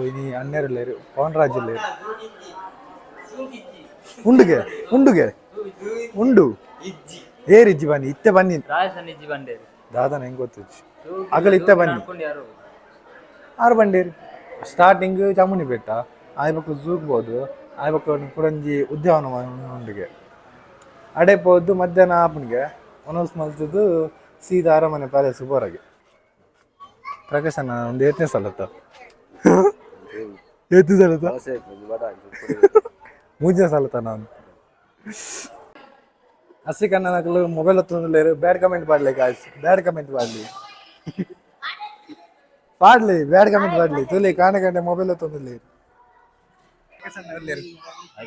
ഇനി അന്നേരല്ലേര് കോൺരാജില്ലേര് ಉಂಡುಗೆ ಉಂಡುಗೆ ಉಂಡು ಏರಿಜ್ಜಿ ಬನ್ನಿ ಇತ್ತೆ ಬನ್ನಿ ದಾದನ ಹೆಂಗ್ ಗೊತ್ತಿಜ್ಜಿ ಅಗಲ ಇತ್ತೆ ಬನ್ನಿ ಆರು ಬಂಡೇರಿ ಸ್ಟಾರ್ಟಿಂಗ್ ಚಾಮುಂಡಿ ಬೆಟ್ಟ ಆಯ್ಬಕ್ಕ ಝೂಗ್ ಬೋದು ಆಯ್ಬಕ್ಕ ಕುಡಂಜಿ ಉದ್ಯಾನವನ ಉಂಡಿಗೆ ಅಡೆ ಪೋದ್ದು ಮಧ್ಯಾಹ್ನ ಆಪನಿಗೆ ಒನಸ್ ಮಲ್ತದ್ದು ಸೀದಾ ಅರಮನೆ ಪ್ಯಾಲೇಸ್ ಬೋರಗೆ ಪ್ರಕಾಶ್ ಅಣ್ಣ ಒಂದು 8ನೇ ಸಲತ್ತ 8ನೇ ಸಲತ್ತ 3ನೇ ಸಲತ್ತ ನಾನು ಅಸಿ ಕನ್ನಡಗಳು ಮೊಬೈಲ್ ಹೊತ್ತೊಂದಿಲ್ಲೇರು ಬ್ಯಾಡ್ ಕಮೆಂಟ್ ಪಾಡ್ಲಿ ಗಾಯ್ಸ್ ಬ್ಯಾಡ್ ಕಮೆಂಟ್ ಪಾಡ್ಲಿ ಪಾಡ್ಲಿ ಬ್ಯಾಡ್ ಕಮೆಂಟ್ ಪಾಡ್ಲಿ ತುಲಿ ಕಾಣ ಗಂಟೆ ಮೊಬೈಲ್ ಹೊತ್ತೊಂದಿಲ್ಲೇರು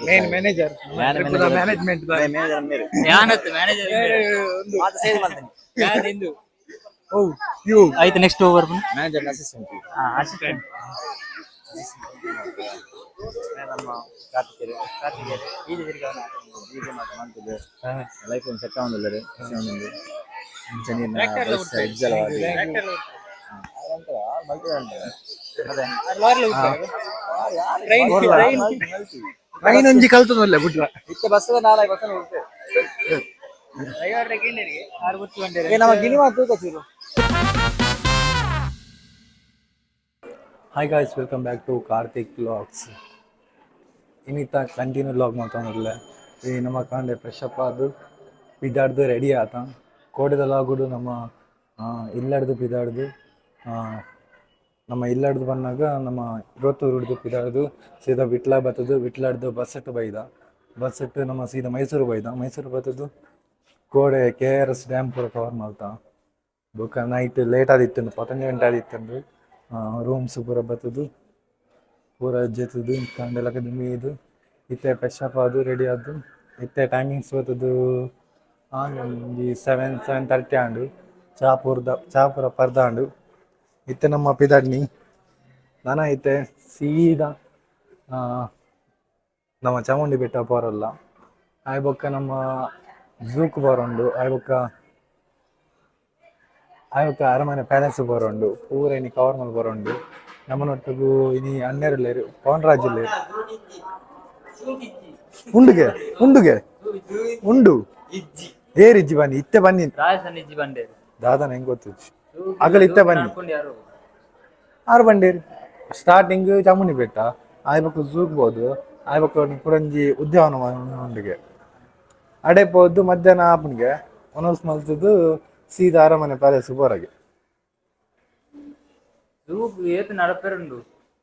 ಮೇನ್ ಮ್ಯಾನೇಜರ್ ಮ್ಯಾನೇಜ್ಮೆಂಟ್ ಓ ಯು ಆಯ್ತು next over manager assistant assistant ನಮ್ಮ ಕಾರ್ತಿಕೇಯ ಈಗ ಮಾಡ್ತಿದ್ದೆ ಲೈಫ್ ಒಂದು ಸೆಟ್ ಆಗೋದಿಲ್ಲ ಟ್ರೈನ್ ಕಲ್ತದಲ್ಲ ಬಿಟ್ರ ಇತ್ತೆ ಬಸ್ಸದ 4 ಬಸ್ ನಮ್ಮ ಗಿನಿಮಾ ತೂಕ ಚೂರು. Hi guys, welcome back to Karthik vlogs. ಇನ್ನಿತ್ತ ಕಂಟಿನ್ಯೂ ವ್ಲಾಗ್ ಮಾತಾಡೋದಿಲ್ಲ. ಈ ನಮ್ಮ ಕಾಂಡೆ ಫ್ರೆಶಪ್ ಅದು ಬಿದ್ದಾಡ್ದು ರೆಡಿ ಆತ ಕೋಟೆದಲ್ಲಾಗುಡು ನಮ್ಮ ಇಲ್ಲಡ್ದು ಬಿದ್ದಾಡ್ದು ನಮ್ಮ ಇಲ್ಲಡ್ದು ಬಂದಾಗ ನಮ್ಮ ಇವತ್ತು ಹಿಡ್ದು ಬಿದ್ದಾಡ್ದು ಸೀದಾ ವಿಟ್ಲ ಬತ್ತದು ವಿಟ್ಲಾಡ್ದು ಬಸ್ಸಟ್ಟು ಬೈದ ಬಸ್ಸಟ್ಟು ನಮ್ಮ ಸೀದಾ ಮೈಸೂರು ಬೈದ ಮೈಸೂರು ಬತ್ತದು ಕೋಡೆ KRS ಡ್ಯಾಮ್ ಪೂರ ಕವರ್ ಮಾಡ್ತಾ ಬುಕ್ಕ ನೈಟ್ ಲೇಟ್ ಆದಿತ್ತು 11 ಗಂಟೆ ಆದಿತ್ತಂದ್ರೆ ರೂಮ್ಸ್ ಪೂರ ಬತ್ತದು ಪೂರ ಜೆತ್ತದು ಕಂಡೆಲ್ಲ ಮೀದು ಇತ್ತೆ ಫ್ರೆಶಪ್ ಅದು ರೆಡಿ ಆದ್ದು ಇತ್ತೆ ಟೈಮಿಂಗ್ಸ್ ಬತ್ತದು ಒಂದು 7:30 ಆಂಡು ಚಾ ಪೂರ ಪರ್ದಾಂಡು ಇತ್ತೆ ನಮ್ಮ ಪಿದಾಡ್ನಿ ನಾನ ಐತೆ ಸೀದಾ ನಮ್ಮ ಚಾಮುಂಡಿ ಬೆಟ್ಟ ಪೋರಲ್ಲ ಆಯ್ಬೊಕ್ಕ ನಮ್ಮ ಝೂಕ್ ಬರೋಂಡು ಆಯ್ಬೊಕ್ಕ ಅರಮನೆ ಪ್ಯಾಲೇಸ್ ಬರೋಂಡು ಪೂರ ಇನಿ ಕವರ್ ಮಾಡಿ ಬರೋಂಡು ನಮ್ಮನೊಟ್ಟಿಗೂ ಇನಿ ಅನ್ನೇರಲ್ಲೇರು ಕೋನ್ರಾಜಿಲ್ಲೇರು ಉಂಡುಗೆ ಉಂಡುಗೆ ಉಂಡು ಏರಿಜ್ಜಿ ಬನ್ನಿ ಇತ್ತೆ ಬನ್ನಿ ದಾದನ ಹೆಂಗ್ ಗೊತ್ತಿಜ್ಜಿ ಅಗಲ ಇತ್ತೆ ಬನ್ನಿ ಆರು ಬಂಡೇರಿ ಸ್ಟಾರ್ಟಿಂಗ್ ಚಾಮುಂಡಿ ಬೆಟ್ಟ ಆಯ್ಬಕ್ಕ ಝೂಗ್ ಬೋದು ಆಯ್ಬಕ್ಕ ಕುಡಂಜಿ ಉದ್ಯಾನವನ ಉಂಡಿಗೆ ಅಡೆ ಪೋದ್ದು ಮಧ್ಯಾಹ್ನ ಆಪನಿಗೆ ಒನಸ್ ಮಲ್ತದ್ದು ಸೀದಾ ಅರಮನೆ ಪ್ಯಾಲೇಸ್ ಬೋರಗೆ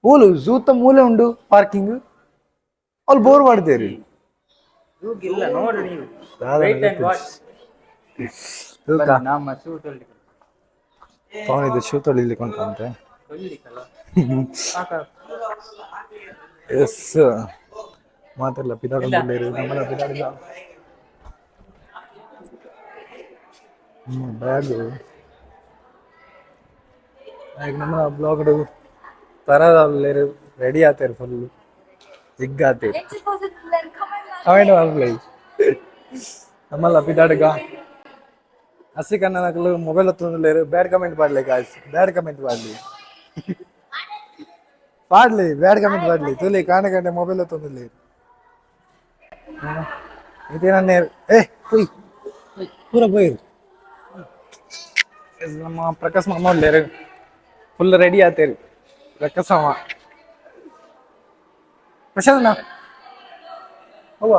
ಊಲು ಝೂತ ಮೂಲೆ ಉಂಡು ಪಾರ್ಕಿಂಗ್ ಅಲ್ಲಿ ಬೋರ್ ಮಾಡ್ತೇರಿ ಅವನಿದ್ದು ಶೂ ತೊಳಿಲಿಕ್ಕೆ ಉಂಟಂತೆ. ಎಸ್ ಮಾತೆಲ್ಲ ಪಿದಾಡೊಂದಿಲ್ಲೇರಿ ನಮ್ಮನ್ನ ಪಿದಾಡಿದ ಬ್ಯಾಗು ಈಗ ನಮ್ಮ ಬ್ಲಾಗ್ ತರದಲ್ಲೇರು ರೆಡಿ ಆತೇರು ಫುಲ್ಲು ಜಿಗ್ ಆತೇರು ಕಮೆಂಟ್ ಮಾಡ್ಲಿ ನಮ್ಮಲ್ಲ ಪಿದಾಡ್ಗ ಹಸಿ ಕನ್ನಡಗಳು ಮೊಬೈಲ್ ಹೊತ್ತೊಂದಿಲ್ಲೇರು ಬ್ಯಾಡ್ ಕಮೆಂಟ್ ಪಾಡ್ಲಿ ಗಾಯ್ಸ್ ಬ್ಯಾಡ್ ಕಮೆಂಟ್ ಪಾಡ್ಲಿ ಪಾಡ್ಲಿ ಬ್ಯಾಡ್ ಕಮೆಂಟ್ ಪಾಡ್ಲಿ ತುಲಿ ಕಾಣ ಗಂಟೆ ಮೊಬೈಲ್ ಹೊತ್ತೊಂದಿಲ್ಲೇರು ಇದೇನೇ ಪುಯ್ ಪೂರ ಪೋಯ್ರು ನಮ್ಮ ಪ್ರಕಾಶ್ ಮಾಮ ನೋಡ್ಲೇರು ಫುಲ್ ರೆಡಿ ಆತೇರಿ ಪ್ರಕಾಶ್ ಮಾಮ ಪ್ರಶಾಂತ ಹೌವ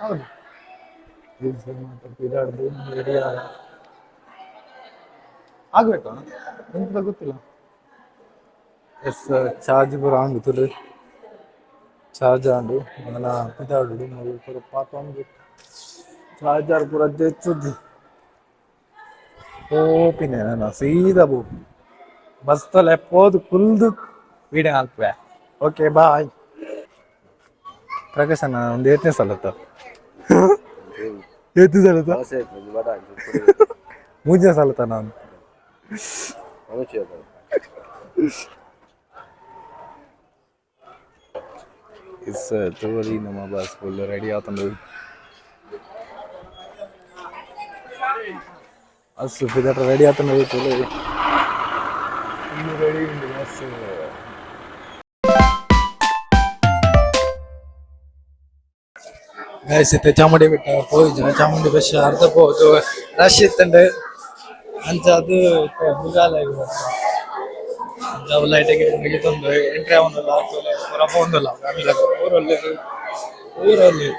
ಹೌದು ರೆಡಿ ಆಗ್ಬೇಕು ಎಂತ ಗೊತ್ತಿಲ್ಲ. ಎಸ್ ಚಾರ್ಜ್ ಪೂರ ಆಂಡು ತುಳು ಚಾರ್ಜ್ ಆಂಡು ಅದನ್ನ ಪಿದಾಡು ಪೂರ ಪಾತೊಂದು ಚಾರ್ಜರ್ ಪೂರ ದೆಚ್ಚುದು ಓಪಿನೇ ನಾನು ಸೀದಾ ಬೋ ಬಸ್ ತಲೆ ಎಪ್ಪೋದು ಕುಲ್ದು ವೀಡಿಯೋ ಹಾಕ್ವೆ. Okay bye. ಪ್ರಕಾಶ್ ಅಣ್ಣ ಒಂದು 8ನೇ ಸಲತ್ತ 8ನೇ ಸಲತ್ತ 3ನೇ ಸಲತ್ತ ನಾನು ತೋರಿ ನಮ್ಮ ಬಸ್ ಫುಲ್ ರೆಡಿ ಆತಂದು ಅಷ್ಟು ಪಿದಾಟ ರೆಡಿ ಆತಂದು ರೆಡಿ ಉಂಟು ಬಸ್ ಗೈಸ್ ಇತ್ತೆ ಚಾಮುಂಡಿ ಬೆಟ್ಟ ಪೋಯಿಜ ಚಾಮುಂಡಿ ಬೆಟ್ಟ ಅರ್ಧ ಪೋದು ರಶ್ ಇತ್ತಂಡೆ ಅಂಚ ಅದು ಮೃಗಾಲಯ ಲೈಟಿಗೆ ಮುಗಿತೊಂದು ಎಂಟ್ರಿ ಆವೊಂದುಲ್ಲ ಹೊರಪ ಒಂದಿಲ್ಲ ಊರಲ್ಲಿ ಊರಲ್ಲಿ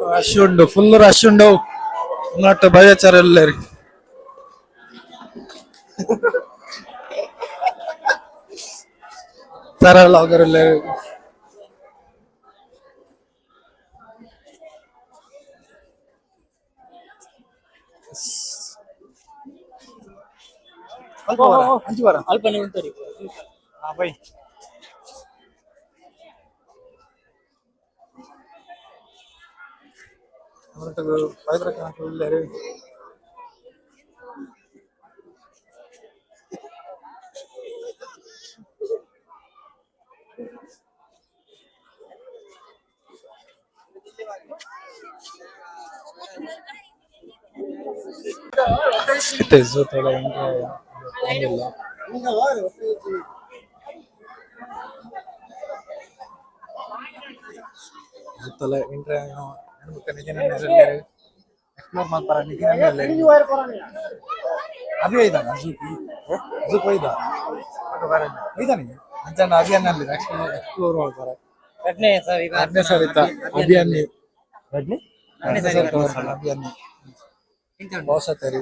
ರಶ್ ಉಂಡು ಫುಲ್ ರಶ್ ಉಂಡು ನಟ್ಟು ಭಯಚಾರ ಎಲ್ಲರಿ ತರ ಎಲ್ಲ ಅಲ್ಪ ನೀವು ಉಂಟರಿ ಬೈ ಎಲ್ಲರಿ ಜೊತೆಲ್ಲ ಒಂದಿಲ್ಲ ಜೊತೆಲ್ಲ ಇಂಟ್ರೆ ಎಕ್ಸ್ಪ್ಲೋರ್ ಮಾಡ್ತಾರ ಅಭಿ ಐದಾನ ಜೂಕ್ ಐದ ಐದಾನಿ ಅಂಚನ ಅಭಿಯಾನಲ್ಲಿ ಎಕ್ಸ್ಪ್ಲೋರ್ ಮಾಡ್ತಾರ ಎರಡನೇ ಸರಿ ಅಭಿಯಾನಿ ಅಭಿಯಾನಿ बहुत तेरी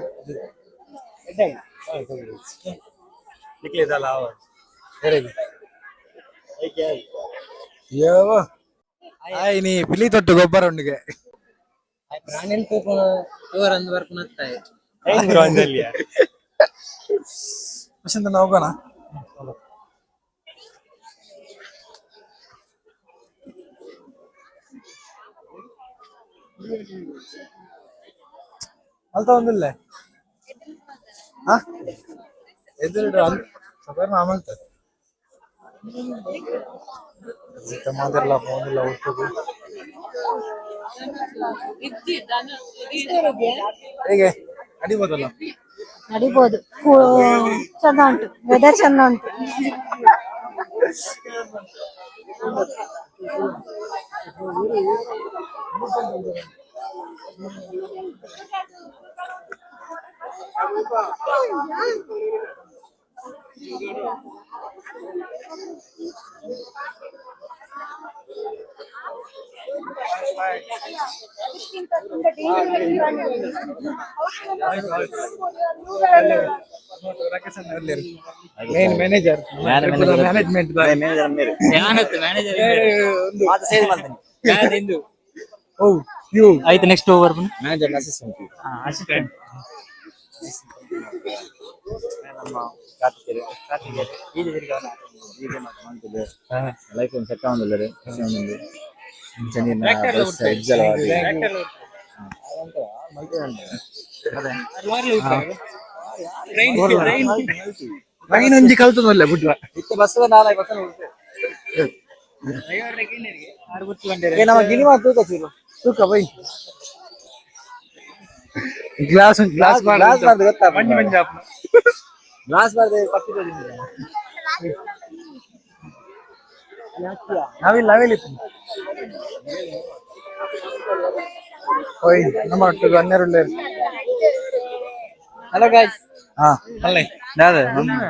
निकले साला और ಆಯ್ ನೀ ಪಿಲಿ ತೊಟ್ಟು ಗೊಬ್ಬರ ಉಂಡಿಗೆ ಪ್ರಾಣಿಲ್ ಕೋಪ ತೋರ್ ಅಂದ್ ಬರ್ಕು ನತ್ತಾಯ್ ಏನ್ ಬ್ರೋ ಅಂದಲ್ಲಿಯ ಮಷಿಂದ ಹೋಗೋಣ ಅಲ್ತ ಒಂದಿಲ್ಲ ಹಾ ಎದುರು ಸಬರ್ ಮಾಮಲ್ತ ಮಾದೆಲ್ಲ ಫೋನಿಲ್ಲ ಒಟ್ಟಿಗೆ ಹೇಗೆ ನಡಿಬೋದಲ್ಲ ನಡಿಬೋದು ಚಂದ ಉಂಟು ವೆದರ್ ಚಂದ ಉಂಟು ಮೇನ್ ಮ್ಯಾನೇಜರ್ ಮ್ಯಾನೇಜ್ಮೆಂಟ್ ಓ ಯು ಆಯ್ತು next over manager assistant assistant ನಮ್ಮ ಕಾರ್ತಿಕೇಯ ಈಗ ತಿರ್ಗವನ ಈಗ ಮಾಡ್ತಿದ್ದೆ ಲೈಫ್ ಒಂದು ಸೆಟ್ ಆಗೋದಿಲ್ಲ ಒಂದು ಚೆಂದಿನ ಟ್ರೈನ್ ಒಂಜಿ ಕಲ್ತದಲ್ಲ ಬಿಟ್ರ ಇತ್ತು ಬಸ್ಸದ 4 ಬಸ್ಸನ ಉಂಟು ನಮ್ಮ ಗಿಣಿಮ ತೂಕ ಚೂರು ತೂಕ ಬೈ ಗ್ಲಾಸ್ ಗ್ಲಾಸ್ ಗ್ಲಾಸ್ ಮಾಡ್ದು ಗೊತ್ತಾ ಮಂಜಿ ಮಂಜಿ ಗ್ಲಾಸ್ ಮಾಡ್ದೆ ಪಕ್ಕಿದ ನಾವಿಲ್ಲ ಓಯ್ ನಮ್ಮ ಒಟ್ಟಿಗೆ 12 ಹಲೋ ಗೈಸ್ ಹಾ ಬಲ್ಲೆ ದಾದ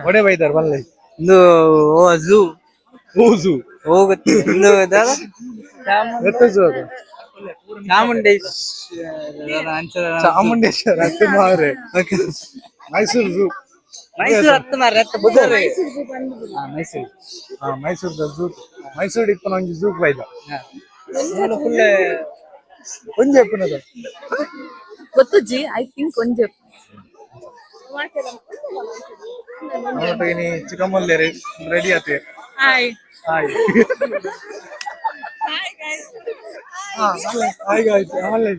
ಒಡೆ ಬೈದಾರ ಬಲ್ಲೆ ಇಂದು ಓ ಝೂ ಓಜು ಹೋಗುತ್ತೆ ಇಂದು ದಾದ ಎತ್ತಜೋದು ಚಾಮುಂಡೇಶ್ವರ ಹತ್ತು ಮಾರೆ ಮೈಸೂರು ಝೂ ಮೈಸೂರು ಹತ್ತು ಮಾರ ಹತ್ತು ಬುದ್ಧರು ಮೈಸೂರು ಹಾ ಮೈಸೂರು ಝೂ ಮೈಸೂರು ಇಪ್ಪನ ಒಂಜಿ ಝೂಕ್ ಬೈದ ಫುಲ್ ಒಂಜಿ ಎಪ್ಪನದ ಗೊತ್ತಜ್ಜಿ ಐ ಥಿಂಕ್ ಒಂಜೆ ಅವನೊಟ್ಟಿಗೆ ನೀ ಚಿಕ್ಕಮ್ಮಲ್ಲೇರಿ ರೆಡಿ ಆತೆ ಹಾಯ್ ಹಾಯ್ ಹಾಯ್ ಆಯ್ತು ಆಮೇಲೆ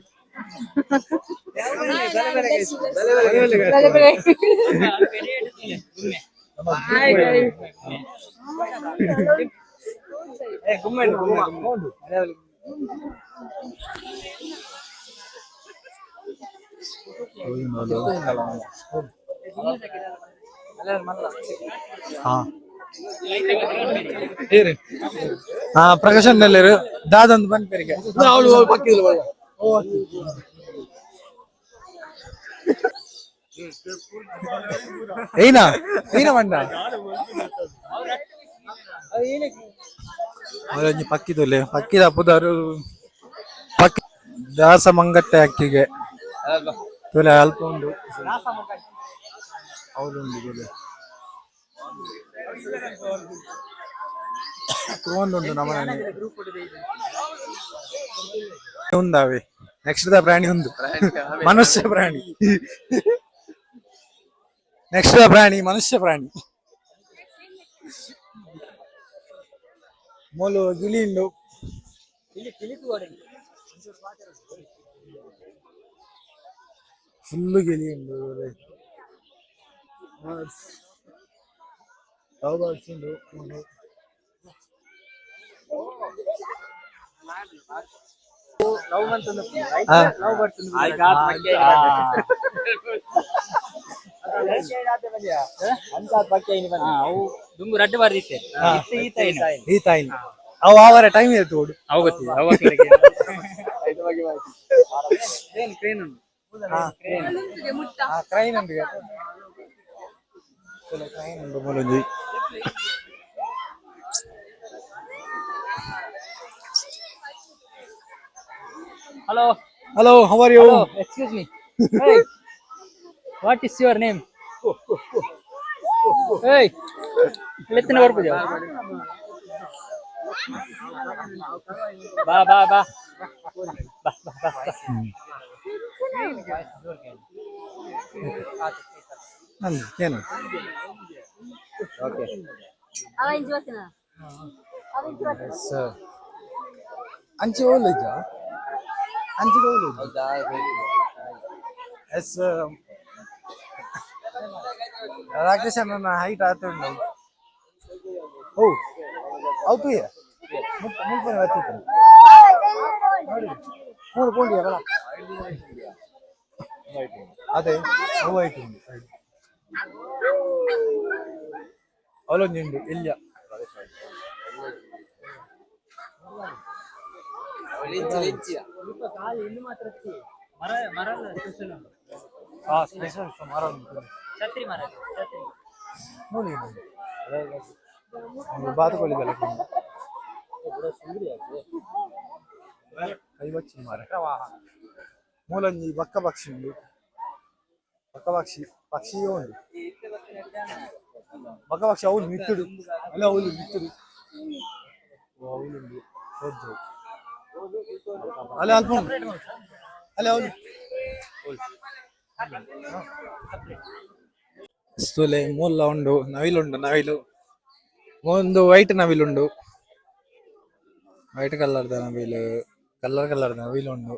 ಪ್ರಕಾಶನ್ ಎಲ್ಲರು ದಾದೊಂದು ಬಂದ್ಪೇರಿಗೆ ಏನ ಏನ ಮಂಡ ಅವರೊಂದು ಪಕ್ಕಿದೊಲೆ ಪಕ್ಕಿದ ಪುದರು ಪಕ್ಕಿ ದಾಸ ಮಂಗಟ್ಟೆ ಅಕ್ಕಿಗೆ ತೊಲೆ ಅಲ್ಪ ಉಂಡು ಅವಳುಂಡು ತೊಲೆ ತಗೊಂಡುಂಟು ನಮ್ಮ ఉందావి నెక్స్ట్ ద ప్రాణి ఉంది మనుష్య ప్రాణి నెక్స్ట్ ద ప్రాణి మనుష్య ప్రాణి ಮೊಲು ಗಿಳಿ ಉಂಡು ಫುಲ್ಲು ಗಿಳಿ ಉಂಡು ಲವ್ ಬರ್ಡ್ಸ್ ಉಂಡು ದುಂಗು ರಡ್ಡು ಬರ್ದಿತ್ತೆ ಈ ತಾಯಿ ಅವು ಅವರ ಟೈಮ್ ಇರುತ್ತೆ ಓಡು ಅವು ಗೊತ್ತಿದೆ ಅವ ಕ್ರೇನ್ ಉಂಟು ಕ್ರೈನ್ ಉಂಟು ಕ್ರೈನ್ ಉಂಟು ಮೊಲೊಂಜಿ hello hello how are you excuse me hey what is your name hey ಎಲ್ಲಿಂದ ಬರ್ಬೋದು ಬಾ ಬಾ ಬಾ ಬಾ ಬಾ ಏನು ಓಕೆ ಅಂಚೆ ಹೋಗ್ಲಿಕ್ಕ ಅಂಚೆ ಹೋಗ್ಲಿಕ್ಕ ಎಸ್ ರಾಕೇಶ್ ಅಣ್ಣ ಹೈಟ್ ಆತುಂಡು ಓ ಹೌದು ಮುಲ್ಪನೆ ಬರ್ತಿತ್ತು ನೋಡಿ ಮೂರು ಕೊಂಡಿಯ ಬರ ಅದೇ ಹೂ ಆಯ್ತು ಅವಲೊಂದುಂಡು ಇಲ್ಲ ಸ್ಪೆಷಲ್ ಮರ ಉಂಟು ಛತ್ರಿ ಮರ ಛತ್ರಿ ನೋಡಿ ಬಾತುಕೋಳಿದಲ್ಲ ಕೈ ಬಚ್ಚಿ ಮರ ಮೂಲಂಜಿ ಬಕ್ಕ ಪಕ್ಷಿ ಉಂಡು ಬಕ್ಕ ಪಕ್ಷಿಯೋ ಉಂಡು ಬಕ್ಕ ಪಕ್ಷಿ ಅವಳು ಮಿತ್ತುಡು ಅಲ್ಲ ಅವಳು ಮಿತ್ತುಡು ಅವಳುಂಡು ಸೋಜು ಅಲ್ಲ ಅಲ್ಪ ಉಂಡು ಅಲ್ಲ ಅವಳು ಸ್ತೂಲೆ ಮೂಲ ಉಂಡು ನವಿಲುಂಡು ನವಿಲು ಒಂದು ವೈಟ್ ನವಿಲುಂಡು ವೈಟ್ ಕಲರ್ದ ನವಿಲು ಕಲರ್ದ ನವಿಲುಂಡು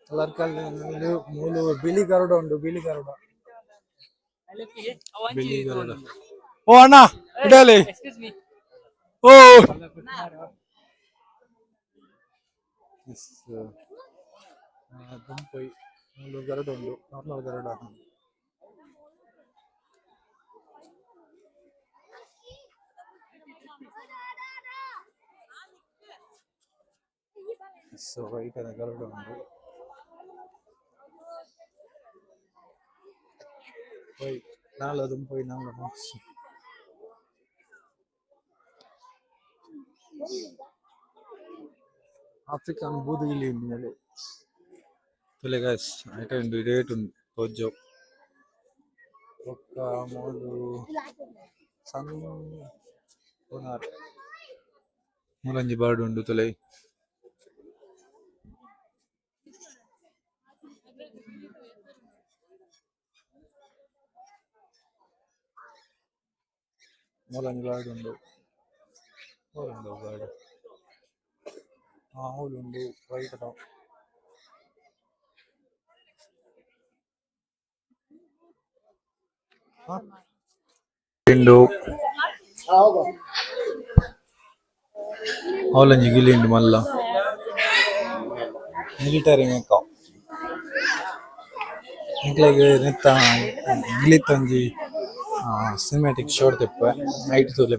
ಕಲರ್ ನವಿಲು ಮೂಲು ಬಿಳಿ ಗರುಡ ಉಂಡು ಬಿಳಿ ಗರುಡ ಓ ಅಣ್ಣ ಇಡಲಿ ಓ ದುಂಪೈ ಮೂಲು ಗರುಡ ಉಂಡು ನಾರ್ಮಲ್ ಗರುಡ ಸೊ ವೈಟ್ ಅದ ಗರುಡ ಉಂಡು ವೈಟ್ ನಾಲ್ ದುಂಪೈ ನಾಲ್ ಮಾರ್ಕ್ಸ್ ಆಫ್ರಿಕನ್ ಬೂದುಗಿಳಿ ಉಂಡು ಮೂಲು ತುಲೆ ಗಾಯ್ಸ್ ಐಟ ಉಂಡು ರೇಟ್ ಉಂಡು ತೋಜೋ ಒಕ್ಕ ಮೂಲು ಸಣ್ಣ ಪುನಾರ್ ಮೂಲಂಜಿ ಬರ್ಡ್ ಉಂಡು ತುಲೆ ಮೂಲಂಜಿ ಬರ್ಡ್ ಉಂಡು ಅವಳುಂಡು ಬರ್ಡ್ ಅವಳುಂಡು ವೈಟ್ ಅದ ಉಂಡು ಅವಲಂಜಿ ಗಿಲಿಂಡು ಮಲ್ಲ ಮಿಲಿಟರಿ ಮೇಕ ಇಂಕ್ಲೆಗ್ ನೆತ್ತ ಗಿಲಿತ್ತೊಂಜಿ ಸಿನಿಮ್ಯಾಟಿಕ್ ಶೋಟ್ ತೆಪ್ಪೆ ನೈಟ್ ತೂಲೆ